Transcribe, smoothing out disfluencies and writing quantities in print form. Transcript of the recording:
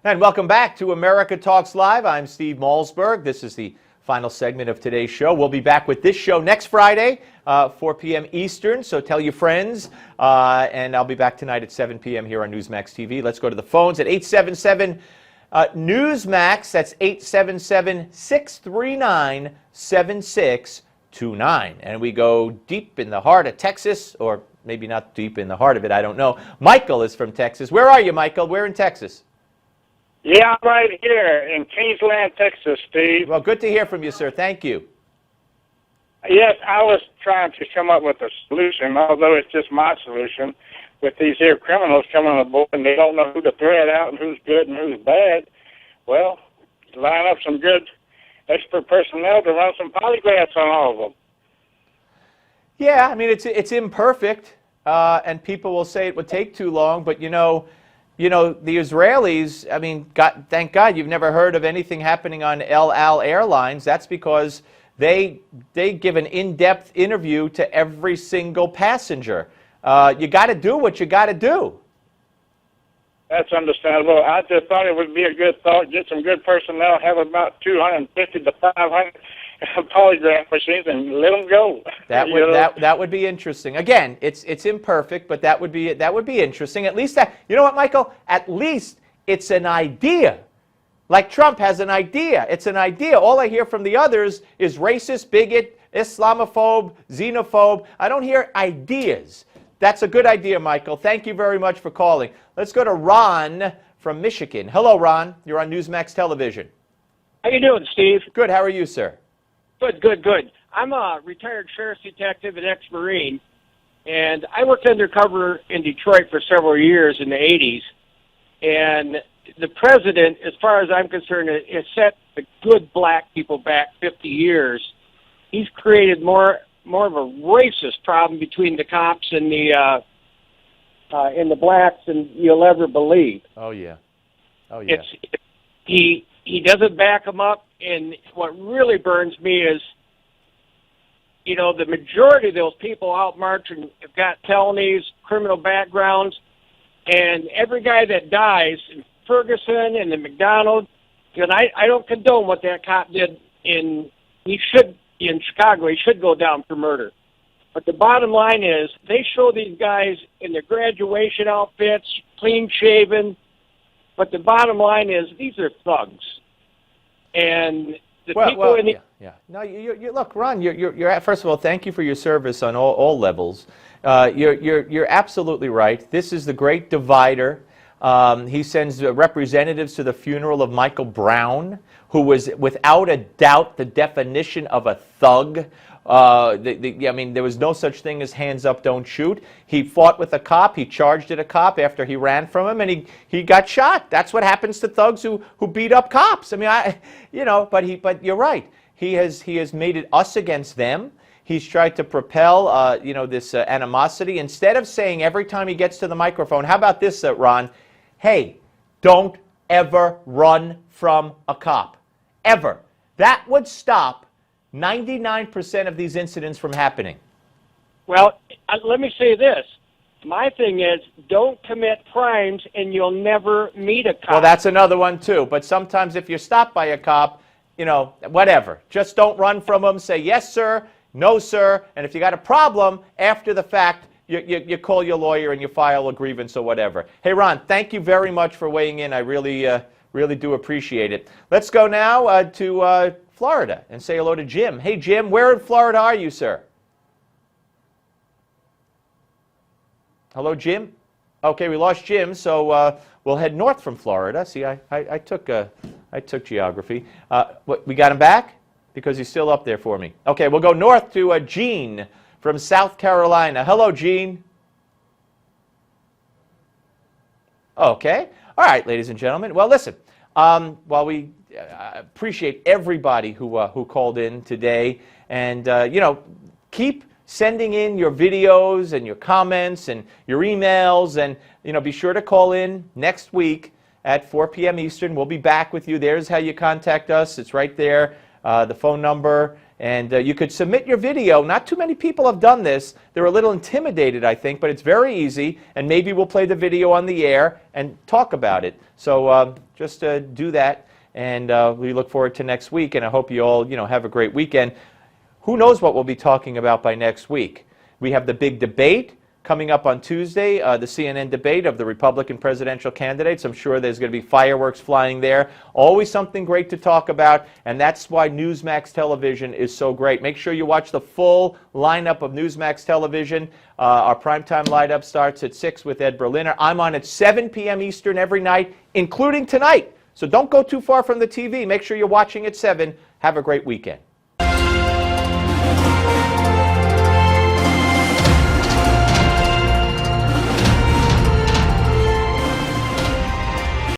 And welcome back to America Talks Live. I'm Steve Malzberg. This is the final segment of today's show. We'll be back with this show next Friday, 4 p.m. Eastern, so tell your friends. And I'll be back tonight at 7 p.m. here on Newsmax TV. Let's go to the phones at 877 Newsmax. That's 877-639-7629. And we go deep in the heart of Texas, or maybe not deep in the heart of it, I don't know. Michael is from Texas. Where are you, Michael? Where in Texas? Yeah, I'm right here in Kingsland, Texas, Steve. Well, good to hear from you, sir. Thank you. Yes, I was trying to come up with a solution, although it's just my solution. With these here criminals coming on board and they don't know who to thread out and who's good and who's bad, well, line up some good expert personnel to run some polygraphs on all of them. Yeah, I mean, it's imperfect, and people will say it would take too long, but you know, the Israelis, I mean, thank God you've never heard of anything happening on El Al Airlines. That's because they give an in-depth interview to every single passenger. You got to do what you got to do. That's understandable. I just thought it would be a good thought, get some good personnel, have about 250 to 500 polygraph machines and let them go. That would be interesting. Again, it's imperfect, but that would be interesting. At least that, you know what, Michael? At least it's an idea. Like Trump has an idea. It's an idea. All I hear from the others is racist, bigot, Islamophobe, xenophobe. I don't hear ideas. That's a good idea, Michael. Thank you very much for calling. Let's go to Ron from Michigan. Hello, Ron. You're on Newsmax Television. How you doing, Steve? Good. How are you, sir? Good. I'm a retired sheriff's detective and ex-Marine, and I worked undercover in Detroit for several years in the 80s. And the president, as far as I'm concerned, has set the good black people back 50 years. He's created more of a racist problem between the cops and the blacks than you'll ever believe. Oh yeah. He doesn't back them up, and what really burns me is, the majority of those people out marching have got felonies, criminal backgrounds, and every guy that dies in Ferguson and in McDonald, and I don't condone what that cop did in Chicago. He should go down for murder. But the bottom line is, they show these guys in their graduation outfits, clean-shaven, but the bottom line is, these are thugs. And the people in the... Yeah. No, you look, Ron, you're first of all, thank you for your service on all levels. You're absolutely right. This is the great divider. He sends representatives to the funeral of Michael Brown, who was without a doubt the definition of a thug. I mean, there was no such thing as hands up, don't shoot. He fought with a cop. He charged at a cop after he ran from him, and he got shot. That's what happens to thugs who beat up cops. I mean, but you're right. He has made it us against them. He's tried to propel, this animosity. Instead of saying every time he gets to the microphone, how about this, Ron? Hey, don't ever run from a cop. Ever. That would stop 99% of these incidents from happening. Well, let me say this. My thing is, don't commit crimes and you'll never meet a cop. Well, that's another one, too. But sometimes if you're stopped by a cop, whatever. Just don't run from them. Say, yes, sir, no, sir. And if you got a problem after the fact, you call your lawyer and you file a grievance or whatever. Hey, Ron, thank you very much for weighing in. I really do appreciate it. Let's go now to Florida and say hello to Jim. Hey, Jim, where in Florida are you, sir? Hello, Jim? Okay, we lost Jim, so we'll head north from Florida. See, I took geography. We got him back? Because he's still up there for me. Okay, we'll go north to Gene from South Carolina. Hello, Gene. Okay. All right, ladies and gentlemen. Well, listen, while we appreciate everybody who called in today, and, keep sending in your videos and your comments and your emails, and, be sure to call in next week at 4 p.m. Eastern. We'll be back with you. There's how you contact us. It's right there the phone number, and you could submit your video. Not too many people have done this. They're a little intimidated, I think, but it's very easy, and maybe we'll play the video on the air and talk about it. So just do that, and we look forward to next week, and I hope you all, have a great weekend. Who knows what we'll be talking about by next week? We have the big debate coming up on Tuesday, the CNN debate of the Republican presidential candidates. I'm sure there's going to be fireworks flying there. Always something great to talk about, and that's why Newsmax television is so great. Make sure you watch the full lineup of Newsmax television. Our primetime lineup starts at 6 with Ed Berliner. I'm on at 7 p.m. Eastern every night, including tonight. So don't go too far from the TV. Make sure you're watching at 7. Have a great weekend.